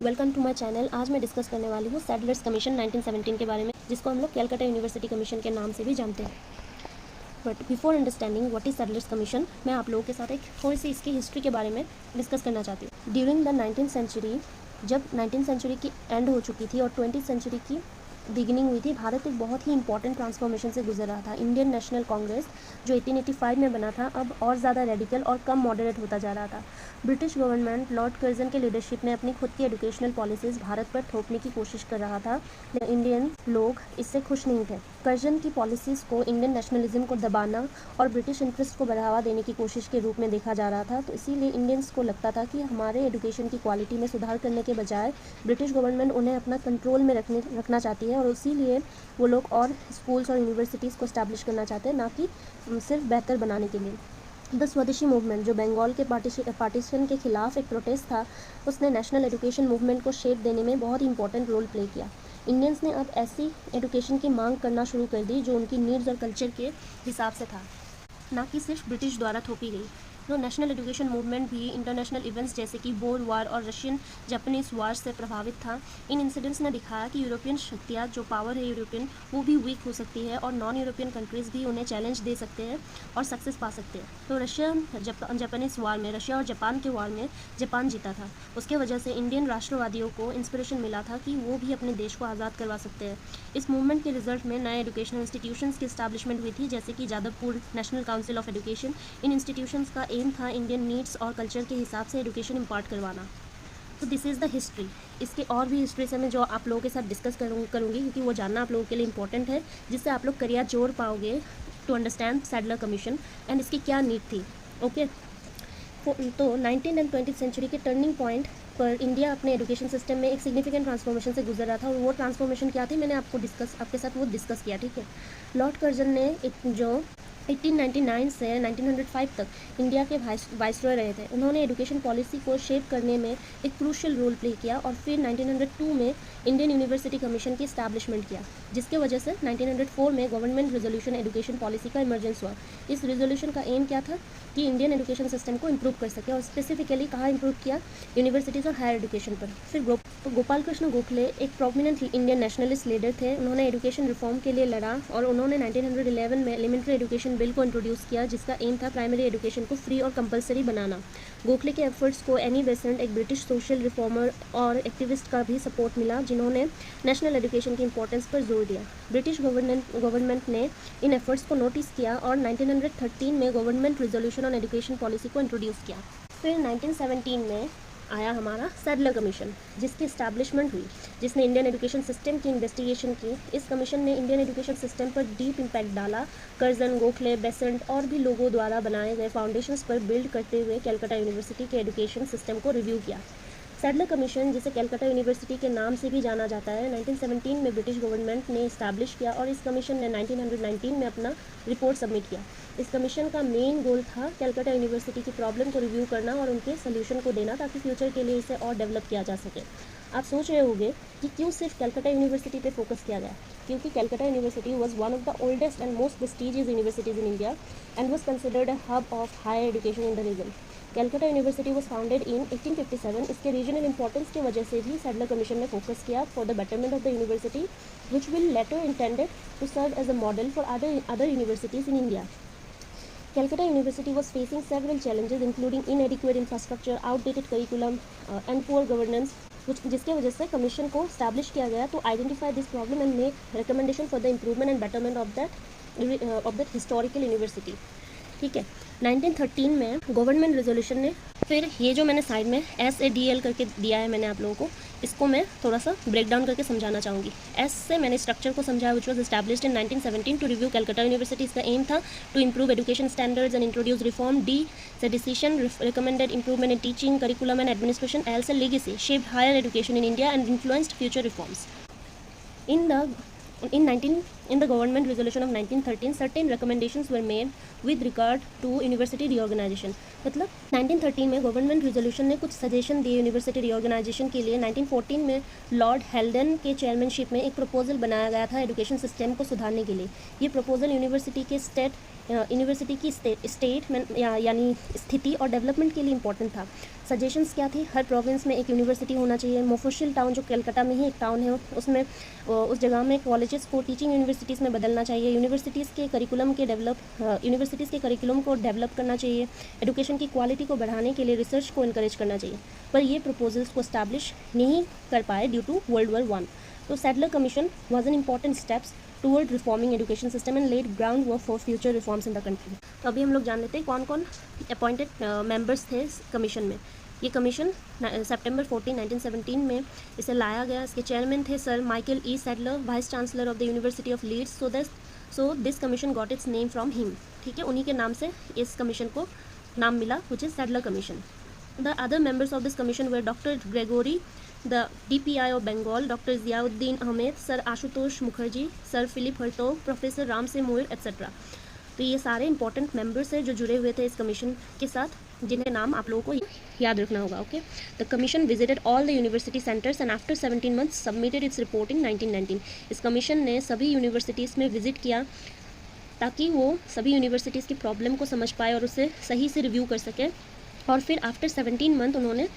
Welcome to my channel. आज मैं discuss करने वाली हूँ सैडलर्स कमीशन 1917 के बारे में, जिसको हम लोग कैलकाटा यूनिवर्सिटी कमीशन के नाम से भी जानते हैं। But before understanding what is Sadler's commission, मैं आप लोगों के साथ एक थोड़ी सी इसकी हिस्ट्री के बारे में डिस्कस करना चाहती हूँ। ड्यूरिंग द 19th सेंचुरी, जब 19th सेंचुरी की एंड हो चुकी थी और 20th सेंचुरी की बिगिनिंग हुई थी, भारत एक बहुत ही इंपॉर्टेंट ट्रांसफॉर्मेशन से गुजर रहा था। इंडियन नेशनल कांग्रेस जो 1885 में बना था, अब और ज़्यादा रेडिकल और कम मॉडरेट होता जा रहा था। ब्रिटिश गवर्नमेंट लॉर्ड कर्जन के लीडरशिप में अपनी खुद की एजुकेशनल पॉलिसीज़ भारत पर थोपने की कोशिश कर रहा था, लेकिन इंडियन लोग इससे खुश नहीं थे। कर्जन की पॉलिसीज़ को इंडियन नेशनलिज्म को दबाना और ब्रिटिश इंटरेस्ट को बढ़ावा देने की कोशिश के रूप में देखा जा रहा था। तो इसीलिए इंडियंस को लगता था कि हमारे एजुकेशन की क्वालिटी में सुधार करने के बजाय ब्रिटिश गवर्नमेंट उन्हें अपना कंट्रोल में रखना चाहती है, और इसीलिए वो लोग और स्कूल्स और यूनिवर्सिटीज़ को इस्टेब्लिश करना चाहते हैं, ना कि सिर्फ बेहतर बनाने के लिए। द स्वदेशी मूवमेंट जो बंगाल के पार्टीशन के खिलाफ एक प्रोटेस्ट था, उसने नेशनल एजुकेशन मूवमेंट को शेप देने में बहुत ही इंपॉर्टेंट रोल प्ले किया। इंडियंस ने अब ऐसी एजुकेशन की मांग करना शुरू कर दी जो उनकी नीड्स और कल्चर के हिसाब से था, ना कि सिर्फ ब्रिटिश द्वारा थोपी गई। तो नेशनल एजुकेशन मूवमेंट भी इंटरनेशनल इवेंट्स जैसे कि बोर वार और रशियन जापानीज वार से प्रभावित था। इन इंसिडेंट्स ने दिखाया कि यूरोपियन शक्तियाँ, जो पावर है यूरोपियन, वो भी वीक हो सकती है और नॉन यूरोपियन कंट्रीज़ भी उन्हें चैलेंज दे सकते हैं और सक्सेस पा सकते हैं। तो जापानीज वार में, रशिया और जापान के वार में जापान जीता था। उसके वजह से इंडियन राष्ट्रवादियों को इंस्पिरेशन मिला था कि वो भी अपने देश को आज़ाद करवा सकते हैं। इस मूवमेंट के रिजल्ट में नए एजुकेशनल इंस्टीट्यूशंस की इस्टेब्लिशमेंट हुई थी, जैसे कि Jadavpur national council of education. In institutions का एम था इंडियन नीड्स और कल्चर के हिसाब से एजुकेशन इम्पार्ट करवाना। तो दिस इज़ द हिस्ट्री। इसके और भी हिस्ट्री से मैं जो आप लोगों के साथ डिस्कस करूँगी, क्योंकि वो जानना आप लोगों के लिए इंपॉर्टेंट है, जिससे आप लोग करियर जोड़ पाओगे to understand Sadler commission and इसकी क्या नीड थी। ओके, तो 19th एंड 20th सेंचुरी के टर्निंग पॉइंट पर इंडिया अपने एजुकेशन सिस्टम में एक सिग्निफिकेंट ट्रांसफॉर्मेशन से गुजर रहा था, और वो ट्रांसफॉर्मेशन क्या थी मैंने आपके साथ वो डिस्कस किया। ठीक है, लॉर्ड कर्जन ने जो 1899 से 1905 तक इंडिया के वाइसरॉय रहे थे, उन्होंने एजुकेशन पॉलिसी को शेप करने में एक क्रूशियल रोल प्ले किया, और फिर 1902 में इंडियन यूनिवर्सिटी कमीशन की इस्टेब्लिशमेंट किया, जिसके वजह से 1904 में गवर्नमेंट रेजोल्यूशन एजुकेशन पॉलिसी का इमरजेंस हुआ। इस रेजोल्यूशन का एम क्या था कि इंडियन एजुकेशन सिस्टम को इम्प्रूव कर सके, और स्पेसिफिकली कहाँ इम्प्रूव किया, यूनिवर्सिटीज़ और हायर एजुकेशन पर। फिर गोपाल कृष्ण गोखले एक प्रोमिनेंट इंडियन नेशनलिस्ट लीडर थे। उन्होंने एजुकेशन रिफॉर्म के लिए लड़ा, और उन्होंने 1911 में एलिमेंट्री एजुकेशन बिल को इंट्रोड्यूस किया, जिसका एम था प्राइमरी एजुकेशन को फ्री और कंपलसरी बनाना। गोखले के एफर्ट्स को एनी बेसेंट, एक ब्रिटिश सोशल रिफॉर्मर और एक्टिविस्ट का भी सपोर्ट मिला, जिन्होंने नेशनल एजुकेशन की इंपॉर्टेंस पर जोर दिया। ब्रिटिश गवर्नमेंट ने इन एफर्ट्स को नोटिस किया और 1913 में government resolution on education policy को इंट्रोड्यूस किया। फिर 1917 में आया हमारा सैडलर कमीशन, जिसकी इस्टेब्लिशमेंट हुई, जिसने इंडियन एजुकेशन सिस्टम की इन्वेस्टिगेशन की। इस कमीशन ने इंडियन एजुकेशन सिस्टम पर डीप इम्पैक्ट डाला। कर्जन, गोखले, बेसेंट और भी लोगों द्वारा बनाए गए फाउंडेशंस पर बिल्ड करते हुए कैलकाटा यूनिवर्सिटी के एजुकेशन सिस्टम को रिव्यू किया। सैडलर कमीशन, जिसे कैलकाटा यूनिवर्सिटी के नाम से भी जाना जाता है, 1917 में ब्रिटिश गवर्नमेंट ने इस्टेब्लिश किया, और इस कमीशन ने 1919 में अपना रिपोर्ट सबमिट किया। इस कमीशन का मेन गोल था कैलकाटा यूनिवर्सिटी की प्रॉब्लम को रिव्यू करना और उनके सोल्यूशन को देना, ताकि फ्यूचर के लिए इसे और डेवलप किया जा सके। आप सोच रहे होंगे कि क्यों सिर्फ कैलकाटा यूनिवर्सिटी पे फोकस किया गया, क्योंकि Calcutta university was one of the oldest and most prestigious universities in India and was considered a hub of higher education in the region. Calcutta university was founded in 1857। इसके रीजनल इंपॉर्टेंस की वजह से भी Sadler commission ने focus किया for the betterment of the university, which will later intended to serve as a model for other universities in India. Calcutta University was facing several challenges, including inadequate infrastructure, outdated curriculum, and poor governance, जिसके वजह से commission को establish किया गया to identify this problem and make recommendation for the improvement and betterment of that historical university. ठीक है, 1913 में government resolution ने, फिर ये जो मैंने साइड में SADL करके दिया है मैंने आप लोगों को, इसको मैं थोड़ा सा ब्रेक डाउन करके समझाना चाहूँगी। एस से मैंने स्ट्रक्चर को समझाया, which was established in 1917 to review Calcutta university. इसका एम था to improve education standards and introduce reform. डी से decision recommended improvement in teaching, curriculum and administration. एल से legacy shaped higher education in India and influenced future reforms. In the government resolution of 1913, certain recommendations were made with regard to university reorganization. मतलब 1913 में government resolution ने कुछ suggestion दिए university reorganisation के लिए। 1914 में लॉर्ड हेल्डन के चेयरमैनशिप में एक प्रपोजल बनाया गया था एजुकेशन सिस्टम को सुधारने के लिए। ये प्रपोजल यूनिवर्सिटी के स्टेट यूनिवर्सिटी की स्टेट में यानी स्थिति और डेवलपमेंट के लिए इम्पोर्टेंट था। सजेशंस क्या थी, हर प्रोविंस में एक यूनिवर्सिटी होना चाहिए। मोफुशिल टाउन जो कलकत्ता में ही एक टाउन है, उसमें उस जगह में कॉलेजेस को टीचिंग यूनिवर्सिटीज़ में बदलना चाहिए। यूनिवर्सिटीज़ के करिकुलम को डेवलप करना चाहिए। एजुकेशन की क्वालिटी को बढ़ाने के लिए रिसर्च को इनकरेज करना चाहिए। पर ये प्रपोजल्स को इस्टेब्लिश नहीं कर पाए due to World War I। तो Sadler commission was an important steps toward reforming education system and laid ground work for future reforms in the country. तो अभी हम लोग जान लेते हैं कौन कौन अपॉइंटेड मेंबर्स थे इस कमीशन में। ये कमीशन सितंबर 14, 1917 में इसे लाया गया। इसके चेयरमैन थे sir Michael E Sadler, vice chancellor of the university of Leeds. So this commission got its name from him. ठीक है, उन्हीं के नाम से इस कमीशन को नाम मिला, which is Sadler commission. The other members of this commission were doctor Gregory, the DPI of Bengal, doctor Ziauddin Ahmad, sir Ashutosh Mukherjee, sir Philip Hartog, professor Ramsay Muir etcetera. तो ये सारे इंपॉर्टेंट मेंबर्स हैं जो जुड़े हुए थे इस कमीशन के साथ, जिन्हें नाम आप लोगों को याद रखना होगा। Okay, the commission visited all the university centres and after 17 months submitted its report इन 1919। इस कमीशन ने सभी यूनिवर्सिटीज़ में विजिट किया ताकि वो सभी यूनिवर्सिटीज़ की प्रॉब्लम को समझ पाए और उसे सही से रिव्यू कर सके। और फिर आफ्टर 17 मंथ उन्होंने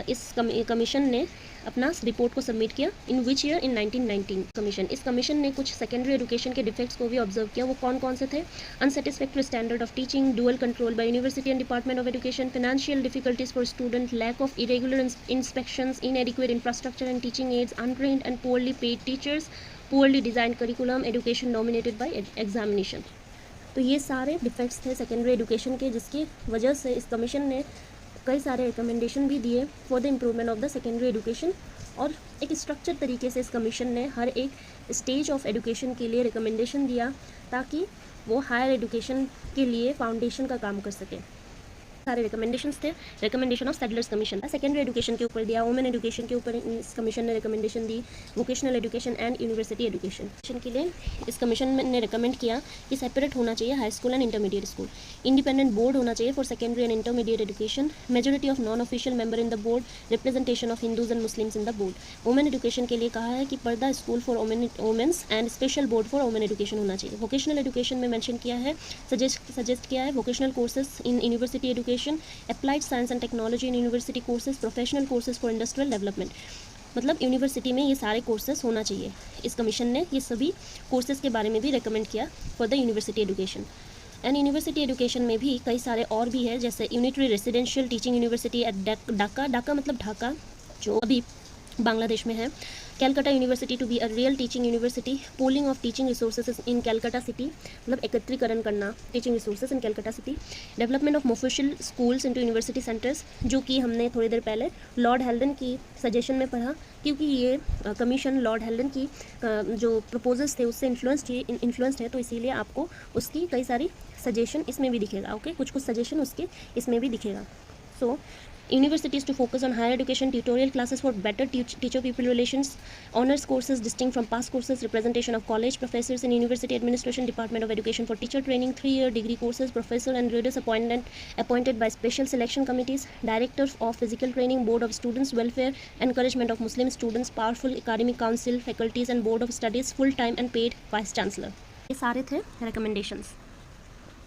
इस कमीशन ने अपना रिपोर्ट को सबमिट किया। इन विच ईयर, इन 1919। इस कमीशन ने कुछ सेकेंडरी एजुकेशन के डिफेक्ट्स को भी ऑब्जर्व किया। वो कौन कौन से थे? Unsatisfactory standard of teaching, dual control by university and department of education, financial difficulties for student, lack of irregular inspections, inadequate infrastructure and teaching aids, untrained and poorly paid teachers, poorly designed curriculum, education dominated by examination. तो ये सारे defects थे secondary education के, जिसकी वजह से इस commission ने कई सारे रिकमेंडेशन भी दिए for the improvement of the secondary education. और एक स्ट्रक्चर तरीके से इस कमीशन ने हर एक स्टेज ऑफ एजुकेशन के लिए रिकमेंडेशन दिया ताकि वो हायर एजुकेशन के लिए फाउंडेशन का काम कर सके। सारे रिकमेंडेशंस थे। Recommendation of Sadler's commission secondary education के ऊपर दिया, वुमेन एजुकेशन के ऊपर इस कमीशन ने recommendation the, vocational education and university education के लिए इस कमीशन ने रिकमेंड किया कि सेपरेट होना चाहिए high school and intermediate school, independent board होना चाहिए for secondary and intermediate education, majority of non official member in the board, representation of Hindus and Muslims in the board. Women education के लिए कहा है कि purdah school for women's and special board for women education होना चाहिए। Vocational education में mention किया है, सजेस्ट किया है vocational courses in university education, applied science and technology in university courses, professional courses for industrial development. मतलब यूनिवर्सिटी में ये सारे कोर्सेज होना चाहिए। इस कमीशन ने ये सभी कोर्सेज के बारे में भी रिकमेंड किया for the university education. And university education में भी कई सारे और भी है, जैसे unitary residential teaching university at Dhaka मतलब ढाका जो अभी बांग्लादेश में है, Calcutta university to be a real teaching university, pooling of teaching resources in Calcutta city मतलब एकत्रीकरण करना teaching resources in Calcutta city, development of mofussil schools into university centres, जो कि हमने थोड़ी देर पहले लॉर्ड हेल्डन की सजेशन में पढ़ा, क्योंकि ये कमीशन लॉर्ड हेल्डन की जो प्रपोजल्स थे उससे इन्फ्लुएंस्ड है, तो इसीलिए आपको उसकी कई सारी सजेशन इसमें भी दिखेगा। ओके, कुछ सजेशन उसके इसमें भी दिखेगा। सो universities to focus on higher education, tutorial classes for better teacher-pupil relations, honors courses distinct from past courses, representation of college professors in university administration, department of education for teacher training, 3-year degree courses, professor and readers appointed by special selection committees, director of physical training, board of students welfare, encouragement of Muslim students, powerful academic council, faculties and board of studies, full time and paid vice chancellor। ये सारे थे recommendations।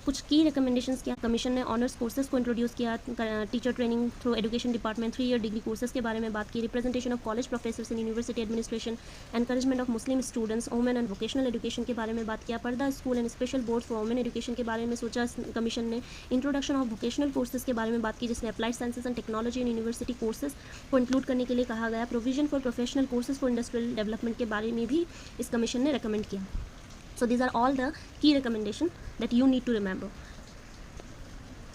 कुछ की recommendations किया commission ने, honours courses को introduce किया, teacher training through education department, 3-year degree courses के बारे में बात की, representation of college professors in university administration, encouragement of Muslim students, women and vocational education के बारे में बात किया, पर्दा school and special board for women education के बारे में सोचा कमीशन ने, इंट्रोडक्शन ऑफ वोकेशनल कोर्सेज के बारे में बात की, जिसमें applied sciences and technology in university courses को इंक्लूड करने के लिए कहा गया, provision for professional courses for industrial development के बारे में भी इस कमीशन ने रिकमेंड किया। So these are all the key recommendation that you need to remember.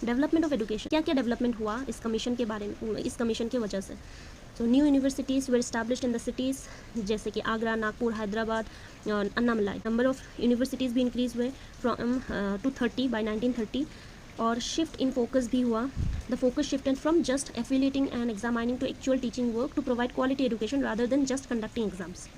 Development of education, क्या क्या डेवलपमेंट हुआ इस कमीशन के बारे में, इस कमीशन की वजह से। So new universities were established in the cities, जैसे कि Agra, Nagpur, Hyderabad, Annamalai. Number of universities भी इंक्रीज़ हुए फ्रॉम टू 30 बाई 1930। और शिफ्ट इन फोकस भी हुआ, the focus shifted from just affiliating and examining to actual teaching work to provide quality education rather than just conducting exams.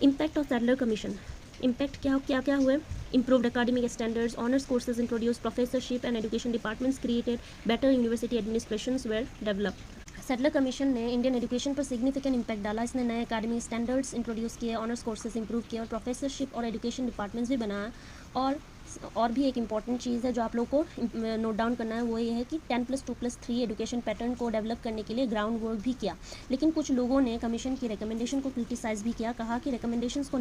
Impact of Sadler commission, impact क्या हुए, improved academic standards, honors courses introduced, professorship and education departments created, better university administrations were developed। Sadler commission ने Indian education पर significant impact डाला। इसने नए academic standards introduce किए, honours courses improve किए और प्रोफेसरशिप और एजुकेशन डिपार्टमेंट्स भी बनाया और और भी एक इम्पॉर्टेंट चीज़ है जो आप लोग को नोट डाउन करना है, वो ये है कि 10+2+3 एजुकेशन पैटर्न को डेवलप करने के लिए ग्राउंड वर्क भी किया, लेकिन कुछ लोगों ने कमीशन की रिकमेंडेशन को क्रिटिसाइज़ भी किया, कहा कि रिकमेंडेशंस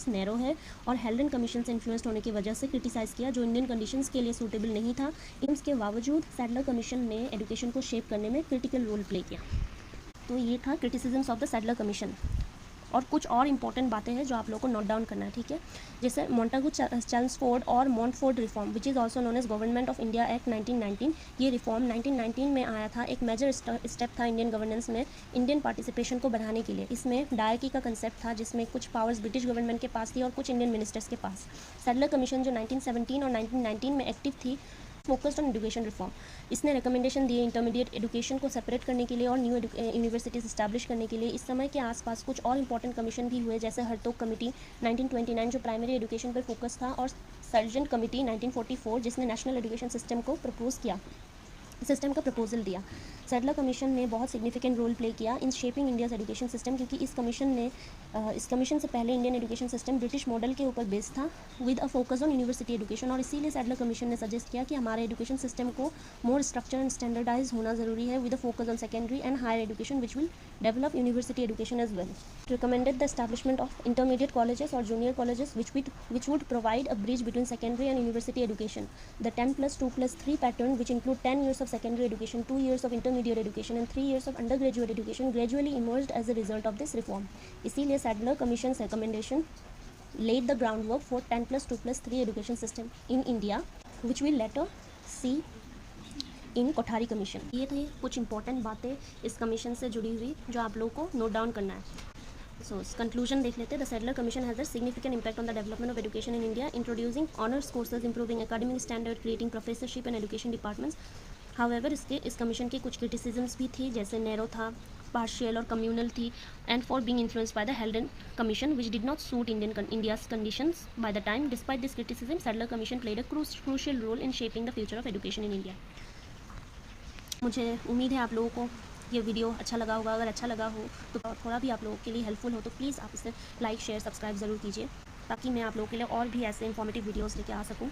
नैरो है और हेल्डन कमीशन से इन्फ्लुएंस्ड होने की वजह से क्रिटिसाइज़ किया, जो इंडियन कंडीशंस के लिए सूटेबल नहीं था। इसके बावजूद सैडलर कमीशन ने एजुकेशन को शेप करने में क्रिटिकल रोल प्ले किया। तो ये था criticisms of the Sadler commission. और कुछ और इंपॉर्टेंट बातें हैं जो आप लोगों को नोट डाउन करना है, ठीक है। जैसे मोंटागू चेल्मसफोर्ड और Montford reform which is also known as government of India act 1919। ये रिफॉर्म 1919 में आया था, एक मेजर स्टेप था इंडियन गवर्नेंस में इंडियन पार्टिसिपेशन को बढ़ाने के लिए। इसमें डायकी का कंसेप्ट था, जिसमें कुछ पावर्स ब्रिटिश गवर्नमेंट के पास थी और कुछ इंडियन मिनिस्टर्स के पास। सैडलर कमीशन जो 1917 और 1919 में एक्टिव थी, फोकस्ड ऑन एजुकेशन रिफॉर्म। इसने रिकमेंडेशन दिए इंटरमीडिएट एजुकेशन को सेपरेट करने के लिए और न्यू यूनिवर्सिटीज़ इस्टेब्लिश करने के लिए। इस समय के आसपास कुछ और इंपॉर्टेंट कमीशन भी हुए, जैसे हरतोग कमेटी 1929 जो प्राइमरी एजुकेशन पर फोकस था, और सर्जन कमेटी 1944 जिसने नेशनल एजुकेशन सिस्टम का प्रपोजल दिया। सैडलर कमीशन ने बहुत सिग्निफिकेंट रोल प्ले किया in shaping India's education system, क्योंकि इस कमीशन से पहले Indian education system British model के ऊपर बेस्ड था with a focus on university education. और इसीलिए सैडलर कमीशन ने सजेस्ट किया कि हमारे एजुकेशन सिस्टम को मोर स्ट्रक्चर एंड स्टैंडर्डाइज होना ज़रूरी है with a focus on secondary and higher education which will develop university education as well. Recommended the establishment of intermediate colleges और junior colleges which would provide a bridge between secondary and university education. The 10+2+3 pattern, which include 10 years of secondary education, 2 years of intermediate education and 3 years of undergraduate education, gradually emerged as a result of this reform. इसीलिए Sadler commissions recommendation laid the groundwork for 10+2+3 education system in India, which we later see in Kothari commission. ये थे कुछ important बातें इस commission से जुड़ी हुई जो आप लोगों को नोट डाउन करना है। सो कंक्लूजन देख लेते हैं। The Sadler commission has a significant impact on the development of education in India, introducing honours courses, improving academic standard, creating professorship and education departments. However इस कमीशन के कुछ criticisms भी थी, जैसे नैरो था, पार्शियल और कम्युनल थी, and for being influenced by the Haldane commission which did not suit India's conditions by the time. Despite this criticism, Sadler commission played a crucial role in shaping the future of education in India. मुझे उम्मीद है आप लोगों को ये video अच्छा लगा होगा। अगर अच्छा लगा हो तो थोड़ा भी आप लोगों के लिए हेल्पफुल हो तो प्लीज़ आप इसे लाइक शेयर सब्सक्राइब ज़रूर कीजिए, ताकि मैं आप लोगों के लिए और भी ऐसे इंफॉर्मेटिव वीडियोस लेके आ सकूं।